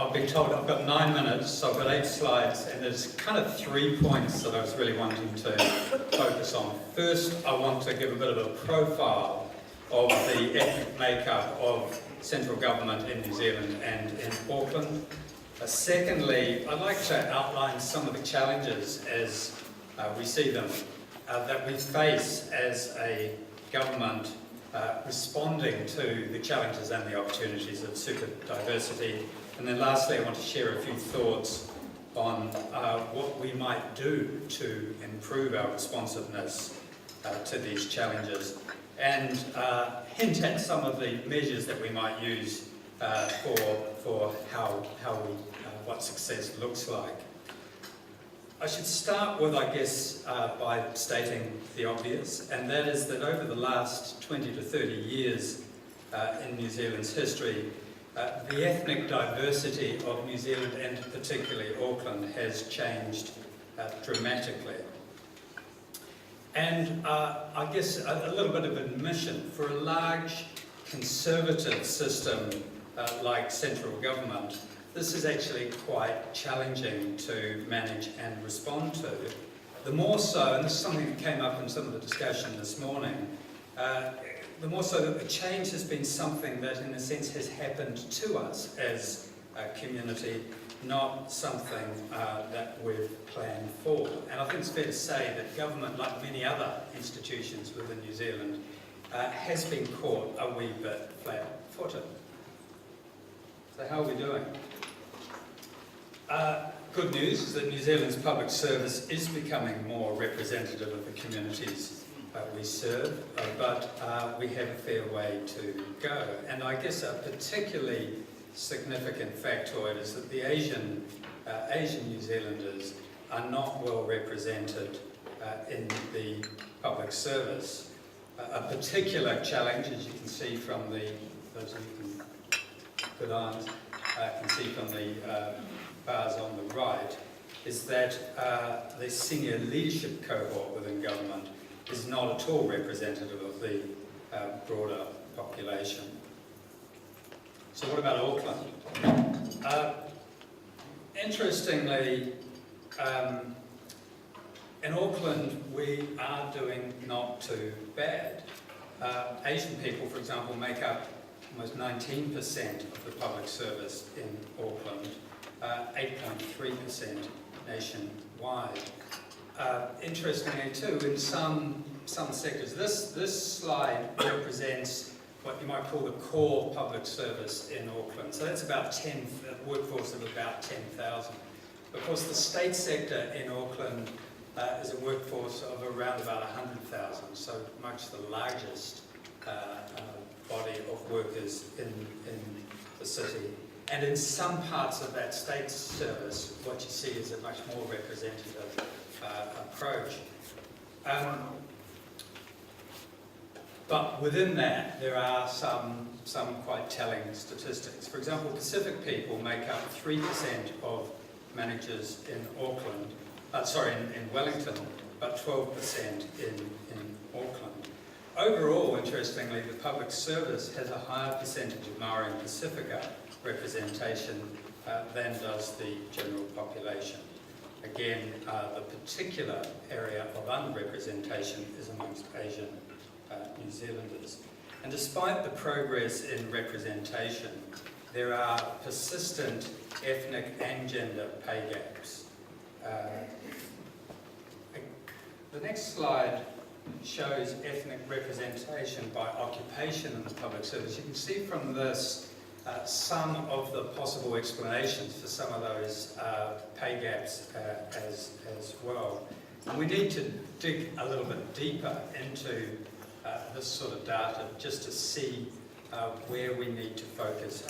I've been told I've got 9 minutes, so I've got 8 slides, and there's kind of 3 points that I was really wanting to focus on. First, I want to give a bit of a profile of the ethnic makeup of central government in New Zealand and in Auckland. Secondly, I'd like to outline some of the challenges as we see them that we face as a government responding to the challenges and the opportunities of super diversity. And then lastly, I want to share a few thoughts on what we might do to improve our responsiveness to these challenges, and hint at some of the measures that we might use for how we what success looks like. I should start with, I guess, by stating the obvious, and that is that over the last 20 to 30 years in New Zealand's history, the ethnic diversity of New Zealand, and particularly Auckland, has changed dramatically. And I guess a little bit of admission, for a large conservative system like central government, this is actually quite challenging to manage and respond to. The more so, and this is something that came up in some of the discussion this morning, the more so that the change has been something that in a sense has happened to us as a community, not something that we've planned for. And I think it's fair to say that government, like many other institutions within New Zealand, has been caught a wee bit flat-footed. So how are we doing? Good news is that New Zealand's public service is becoming more representative of the communities we serve, but we have a fair way to go. And I guess a particularly significant factoid is that the Asian New Zealanders are not well represented in the public service. A particular challenge, as you can see from those of you with good eyes, can see from the bars on the right, is that the senior leadership cohort within government is not at all representative of the broader population. So what about Auckland? Interestingly, in Auckland we are doing not too bad. Asian people, for example, make up almost 19% of the public service in Auckland, 8.3% nationwide. Interestingly too, in some sectors, this slide represents what you might call the core public service in Auckland. So that's about a workforce of about 10,000. Of course, the state sector in Auckland is a workforce of around about 100,000, so much the largest body of workers in the city. And in some parts of that state service, what you see is a much more representative approach. But within that, there are some quite telling statistics. For example, Pacific people make up 3% of managers in in Wellington, but 12% in Auckland. Overall, interestingly, the public service has a higher percentage of Maori and Pacifica representation than does the general population. Again, the particular area of underrepresentation is amongst Asian New Zealanders. And despite the progress in representation, there are persistent ethnic and gender pay gaps. The next slide shows ethnic representation by occupation in the public service. You can see from this some of the possible explanations for some of those pay gaps as well. And we need to dig a little bit deeper into this sort of data just to see where we need to focus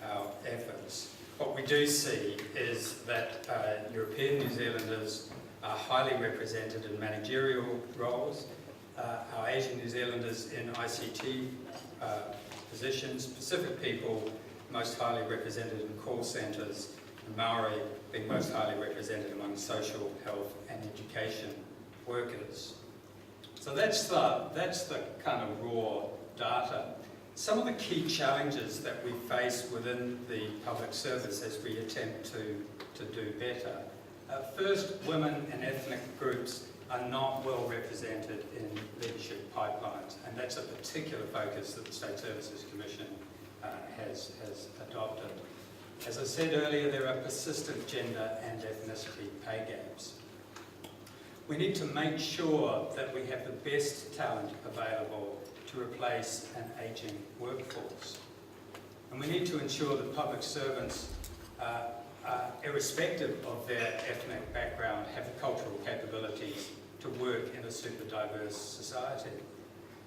our efforts. What we do see is that European New Zealanders are highly represented in managerial roles, our Asian New Zealanders in ICT positions, Pacific people most highly represented in call centres, and Maori being most highly represented among social, health and education workers. So that's the kind of raw data. Some of the key challenges that we face within the public service as we attempt to do better. First, women and ethnic groups are not well represented in leadership pipelines, and that's a particular focus that the State Services Commission has adopted. As I said earlier, there are persistent gender and ethnicity pay gaps. We need to make sure that we have the best talent available to replace an ageing workforce. And we need to ensure that public servants, irrespective of their ethnic background, have the cultural capabilities to work in a super diverse society.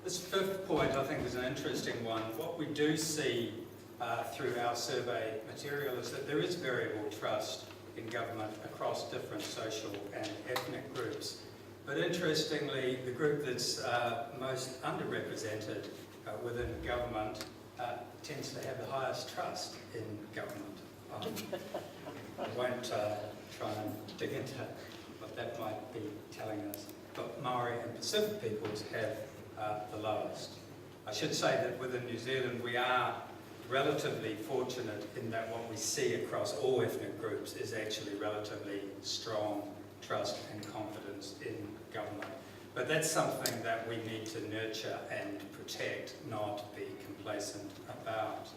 This fifth point, I think, is an interesting one. What we do see through our survey material is that there is variable trust in government across different social and ethnic groups. But interestingly, the group that's most underrepresented within government tends to have the highest trust in government. I won't try and dig into what that might be telling us, but Maori and Pacific peoples have the lowest. I should say that within New Zealand we are relatively fortunate in that what we see across all ethnic groups is actually relatively strong trust and confidence in government. But that's something that we need to nurture and protect, not be complacent about.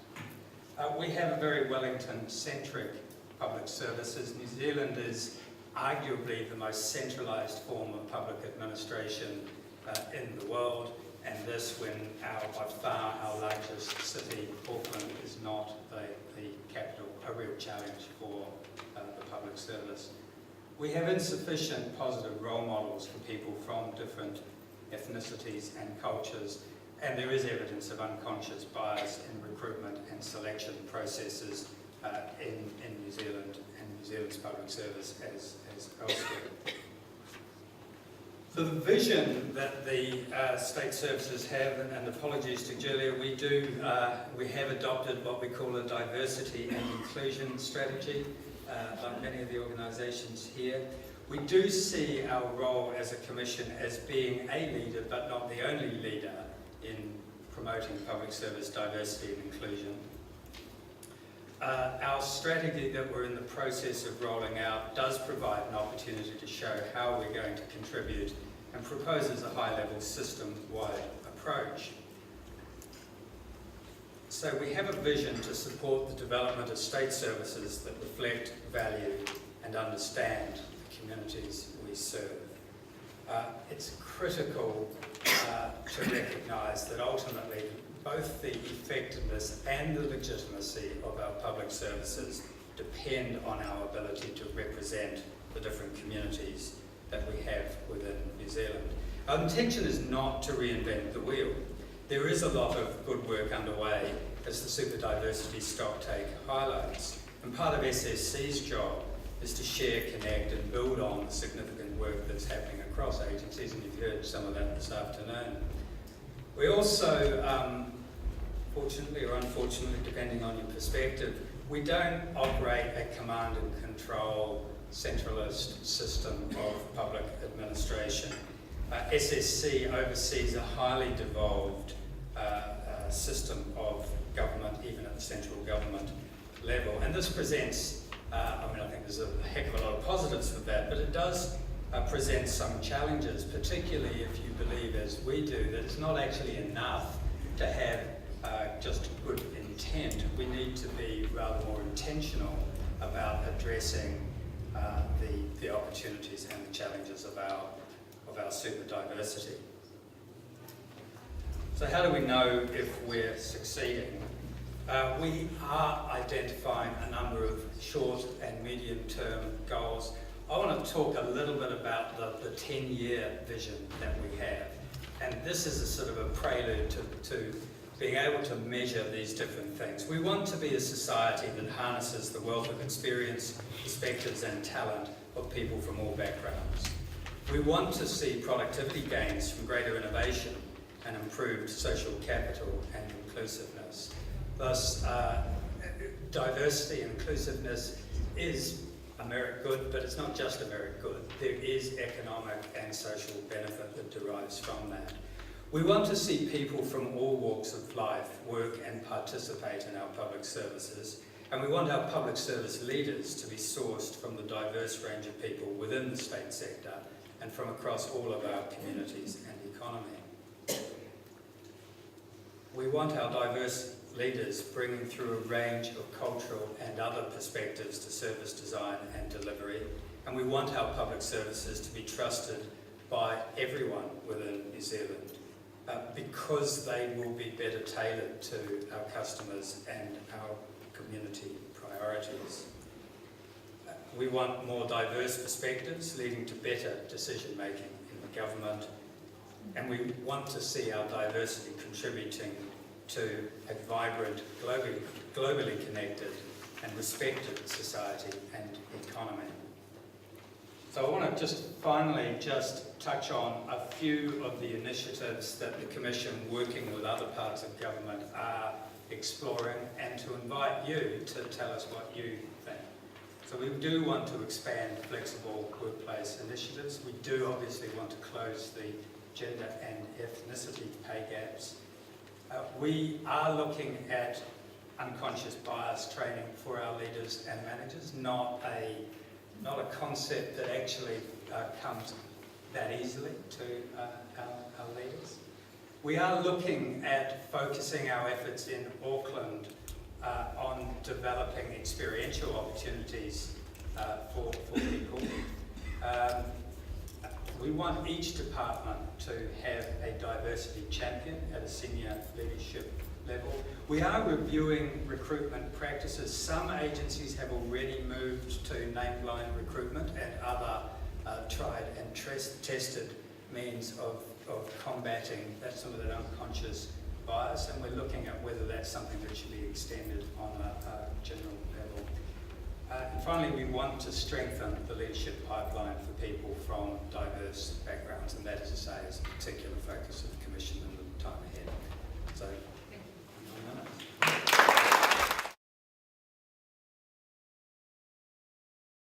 We have a very Wellington-centric public services. New Zealand is arguably the most centralised form of public administration in the world, and this when by far our largest city, Auckland, is not the capital, a real challenge for the public service. We have insufficient positive role models for people from different ethnicities and cultures, and there is evidence of unconscious bias in recruitment and selection processes in New Zealand and New Zealand's public service as elsewhere. So the vision that the state services have, and apologies to Julia, we have adopted what we call a diversity and inclusion strategy, like many of the organisations here. We do see our role as a commission as being a leader, but not the only leader in promoting public service diversity and inclusion. Our strategy that we're in the process of rolling out does provide an opportunity to show how we're going to contribute and proposes a high-level system-wide approach. So we have a vision to support the development of state services that reflect, value and understand the communities we serve. It's critical to recognise that ultimately both the effectiveness and the legitimacy of our public services depend on our ability to represent the different communities that we have within New Zealand. Our intention is not to reinvent the wheel. There is a lot of good work underway, as the Super Diversity Stocktake highlights, and part of SSC's job is to share, connect and build on the significant work that's happening across agencies, and you've heard some of that this afternoon. We also, fortunately or unfortunately, depending on your perspective, we don't operate a command and control centralist system of public administration. SSC oversees a highly devolved system of government, even at the central government level. And this presents, I think there's a heck of a lot of positives for that, but it does present some challenges, particularly if you believe, as we do, that it's not actually enough to have just good intent. We need to be rather more intentional about addressing the opportunities and the challenges of our super diversity. So how do we know if we're succeeding? We are identifying a number of short and medium-term goals. I want to talk a little bit about the 10-year vision that we have. And this is a sort of a prelude to being able to measure these different things. We want to be a society that harnesses the wealth of experience, perspectives and talent of people from all backgrounds. We want to see productivity gains from greater innovation and improved social capital and inclusiveness. Thus, diversity and inclusiveness is a merit good, but it's not just a merit good. There is economic and social benefit that derives from that. We want to see people from all walks of life work and participate in our public services, and we want our public service leaders to be sourced from the diverse range of people within the state sector and from across all of our communities and economy. We want our diverse leaders bringing through a range of cultural and other perspectives to service design and delivery, and we want our public services to be trusted by everyone within New Zealand because they will be better tailored to our customers and our community priorities. We want more diverse perspectives leading to better decision making in the government, and we want to see our diversity contributing to a vibrant, globally connected and respected society and economy. So I want to just finally touch on a few of the initiatives that the Commission, working with other parts of government, are exploring, and to invite you to tell us what you think. So we do want to expand flexible workplace initiatives. We do obviously want to close the gender and ethnicity pay gaps. We are looking at unconscious bias training for our leaders and managers, not a concept that actually comes that easily to our leaders. We are looking at focusing our efforts in Auckland on developing experiential opportunities for people. We want each department to have a diversity champion at a senior leadership level. We are reviewing recruitment practices. Some agencies have already moved to name-blind recruitment and other tried and tested means of combating some of that unconscious bias, and we're looking at whether that's something that should be extended on a general level. And finally, we want to strengthen the leadership pipeline for people from